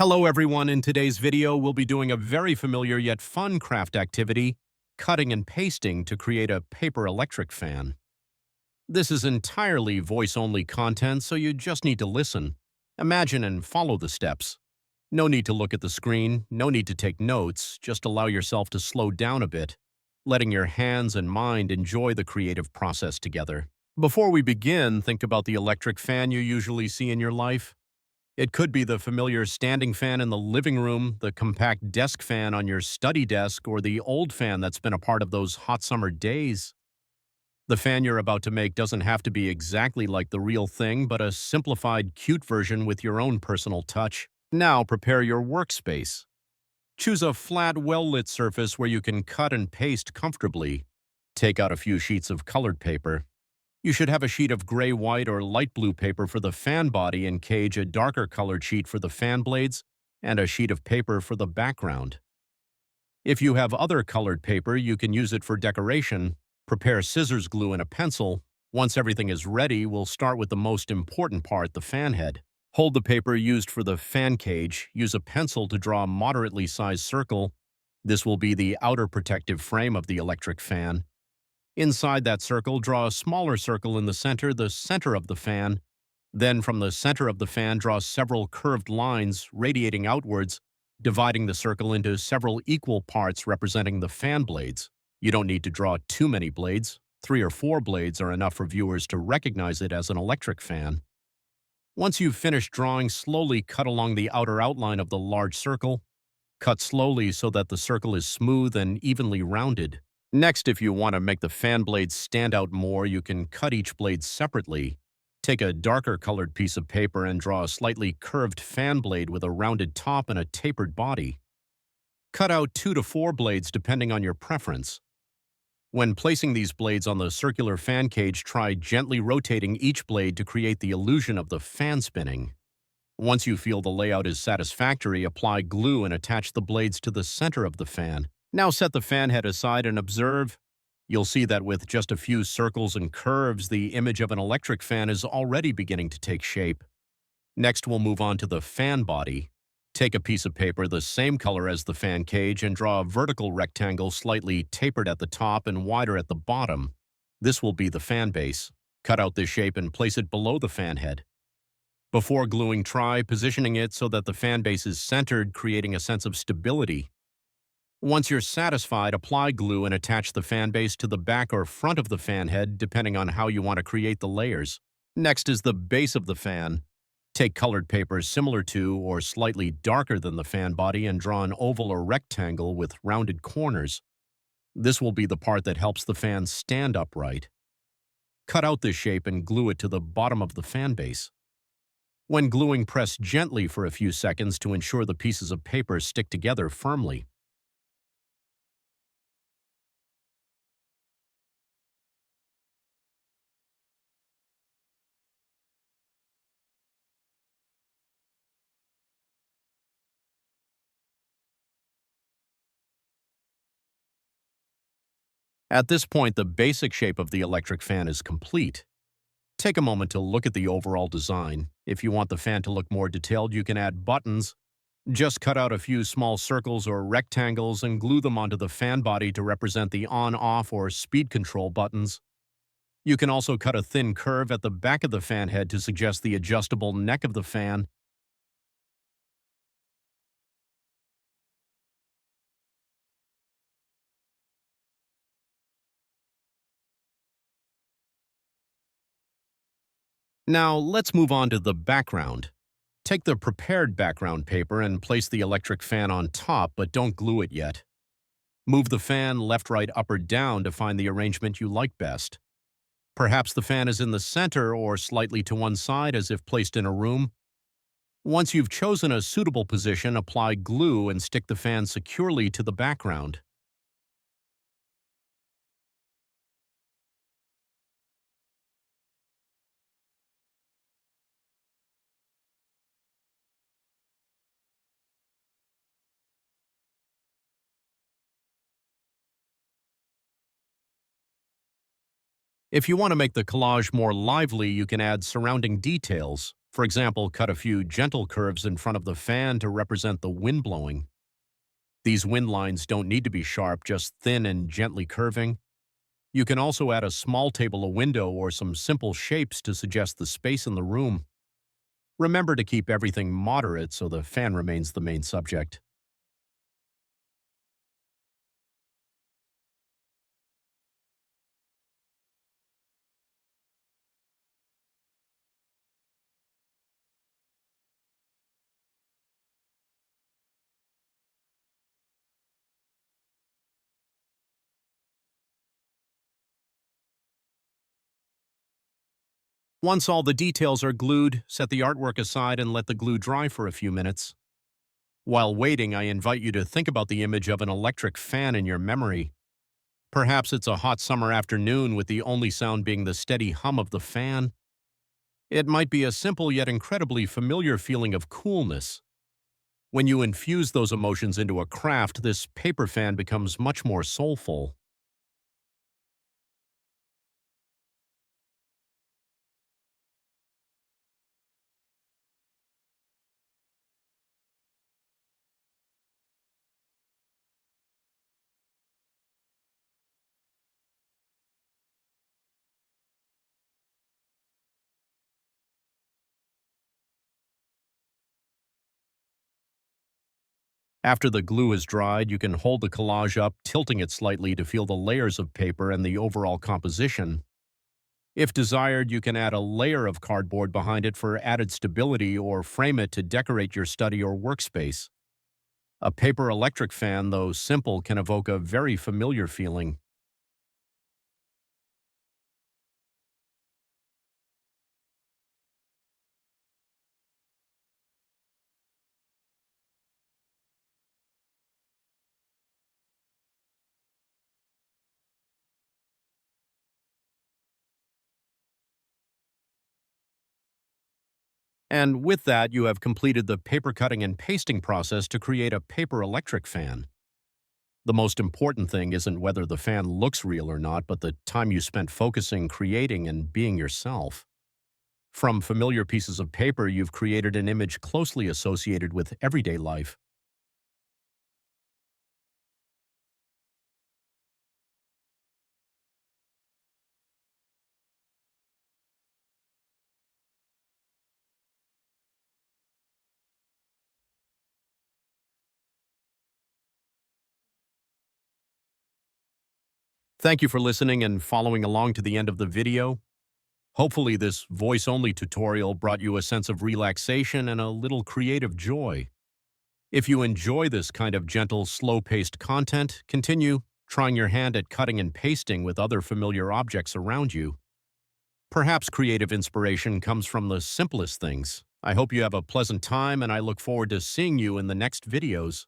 Hello everyone, in today's video we'll be doing a very familiar yet fun craft activity, cutting and pasting to create a paper electric fan. This is entirely voice-only content, so you just need to listen, imagine and follow the steps. No need to look at the screen, no need to take notes, just allow yourself to slow down a bit, letting your hands and mind enjoy the creative process together. Before we begin, think about the electric fan you usually see in your life. It could be the familiar standing fan in the living room, the compact desk fan on your study desk, or the old fan that's been a part of those hot summer days. The fan you're about to make doesn't have to be exactly like the real thing, but a simplified, cute version with your own personal touch. Now prepare your workspace. Choose a flat, well-lit surface where you can cut and paste comfortably. Take out a few sheets of colored paper. You should have a sheet of gray, white, or light blue paper for the fan body and cage, a darker colored sheet for the fan blades, and a sheet of paper for the background. If you have other colored paper, you can use it for decoration. Prepare scissors, glue, and a pencil. Once everything is ready, we'll start with the most important part, the fan head. Hold the paper used for the fan cage. Use a pencil to draw a moderately sized circle. This will be the outer protective frame of the electric fan. Inside that circle, draw a smaller circle in the center of the fan. Then from the center of the fan, draw several curved lines radiating outwards, dividing the circle into several equal parts representing the fan blades. You don't need to draw too many blades. 3 or 4 blades are enough for viewers to recognize it as an electric fan. Once you've finished drawing, slowly cut along the outer outline of the large circle. Cut slowly so that the circle is smooth and evenly rounded. Next, if you want to make the fan blades stand out more, you can cut each blade separately. Take a darker colored piece of paper and draw a slightly curved fan blade with a rounded top and a tapered body. Cut out 2 to 4 blades depending on your preference. When placing these blades on the circular fan cage, try gently rotating each blade to create the illusion of the fan spinning. Once you feel the layout is satisfactory, apply glue and attach the blades to the center of the fan. Now set the fan head aside and observe. You'll see that with just a few circles and curves, the image of an electric fan is already beginning to take shape. Next, we'll move on to the fan body. Take a piece of paper the same color as the fan cage and draw a vertical rectangle slightly tapered at the top and wider at the bottom. This will be the fan base. Cut out this shape and place it below the fan head. Before gluing, try positioning it so that the fan base is centered, creating a sense of stability. Once you're satisfied, apply glue and attach the fan base to the back or front of the fan head, depending on how you want to create the layers. Next is the base of the fan. Take colored paper similar to or slightly darker than the fan body and draw an oval or rectangle with rounded corners. This will be the part that helps the fan stand upright. Cut out this shape and glue it to the bottom of the fan base. When gluing, press gently for a few seconds to ensure the pieces of paper stick together firmly. At this point, the basic shape of the electric fan is complete. Take a moment to look at the overall design. If you want the fan to look more detailed, you can add buttons. Just cut out a few small circles or rectangles and glue them onto the fan body to represent the on-off or speed control buttons. You can also cut a thin curve at the back of the fan head to suggest the adjustable neck of the fan. Now, let's move on to the background. Take the prepared background paper and place the electric fan on top, but don't glue it yet. Move the fan left, right, up, or down to find the arrangement you like best. Perhaps the fan is in the center or slightly to one side as if placed in a room. Once you've chosen a suitable position, apply glue and stick the fan securely to the background. If you want to make the collage more lively, you can add surrounding details. For example, cut a few gentle curves in front of the fan to represent the wind blowing. These wind lines don't need to be sharp, just thin and gently curving. You can also add a small table, a window, or some simple shapes to suggest the space in the room. Remember to keep everything moderate so the fan remains the main subject. Once all the details are glued, set the artwork aside and let the glue dry for a few minutes. While waiting, I invite you to think about the image of an electric fan in your memory. Perhaps it's a hot summer afternoon with the only sound being the steady hum of the fan. It might be a simple yet incredibly familiar feeling of coolness. When you infuse those emotions into a craft, this paper fan becomes much more soulful. After the glue is dried, you can hold the collage up, tilting it slightly to feel the layers of paper and the overall composition. If desired, you can add a layer of cardboard behind it for added stability or frame it to decorate your study or workspace. A paper electric fan, though simple, can evoke a very familiar feeling. And with that, you have completed the paper cutting and pasting process to create a paper electric fan. The most important thing isn't whether the fan looks real or not, but the time you spent focusing, creating, and being yourself. From familiar pieces of paper, you've created an image closely associated with everyday life. Thank you for listening and following along to the end of the video. Hopefully, this voice-only tutorial brought you a sense of relaxation and a little creative joy. If you enjoy this kind of gentle, slow-paced content, continue trying your hand at cutting and pasting with other familiar objects around you. Perhaps creative inspiration comes from the simplest things. I hope you have a pleasant time, and I look forward to seeing you in the next videos.